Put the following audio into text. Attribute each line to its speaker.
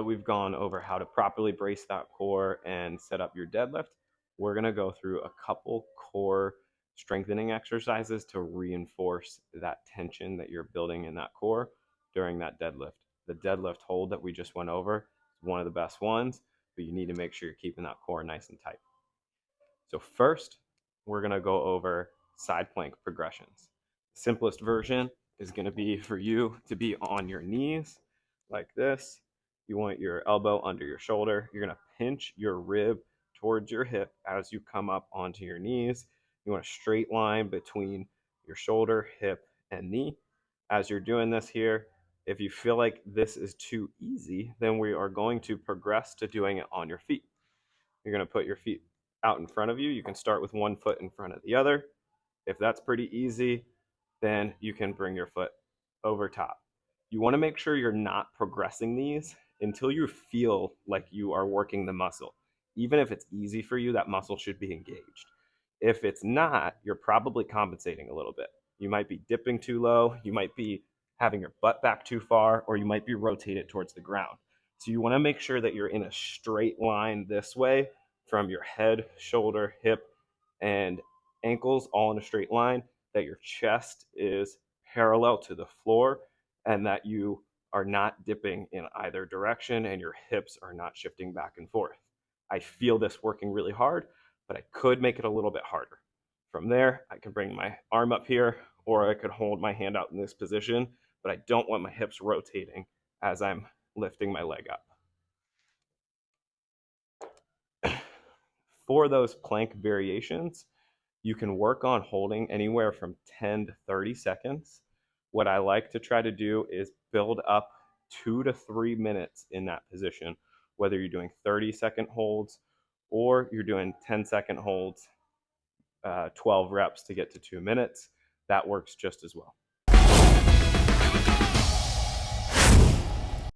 Speaker 1: We've gone over how to properly brace that core and set up your deadlift. We're going to go through a couple core strengthening exercises to reinforce that tension that you're building in that core during that deadlift. The deadlift hold that we just went over is one of the best ones, but you need to make sure you're keeping that core nice and tight. So first, we're going to go over side plank progressions. The simplest version is going to be for you to be on your knees like this. You want your elbow under your shoulder. You're going to pinch your rib towards your hip as you come up onto your knees. You want a straight line between your shoulder, hip, and knee. As you're doing this here, if you feel like this is too easy, then we are going to progress to doing it on your feet. You're going to put your feet out in front of you. You can start with one foot in front of the other. If that's pretty easy, then you can bring your foot over top. You want to make sure you're not progressing these until you feel like you are working the muscle. Even if it's easy for you, that muscle should be engaged. If it's not, you're probably compensating a little bit. You might be dipping too low, you might be having your butt back too far, or you might be rotated towards the ground. So you want to make sure that you're in a straight line this way from your head, shoulder, hip, and ankles all in a straight line, that your chest is parallel to the floor, and that you are not dipping in either direction and your hips are not shifting back and forth. I feel this working really hard, but I could make it a little bit harder. From there, I can bring my arm up here, or I could hold my hand out in this position, but I don't want my hips rotating as I'm lifting my leg up. For those plank variations, you can work on holding anywhere from 10 to 30 seconds. What I like to try to do is build up 2 to 3 minutes in that position, whether you're doing 30-second holds or you're doing 10-second holds, 12 reps to get to 2 minutes. That works just as well.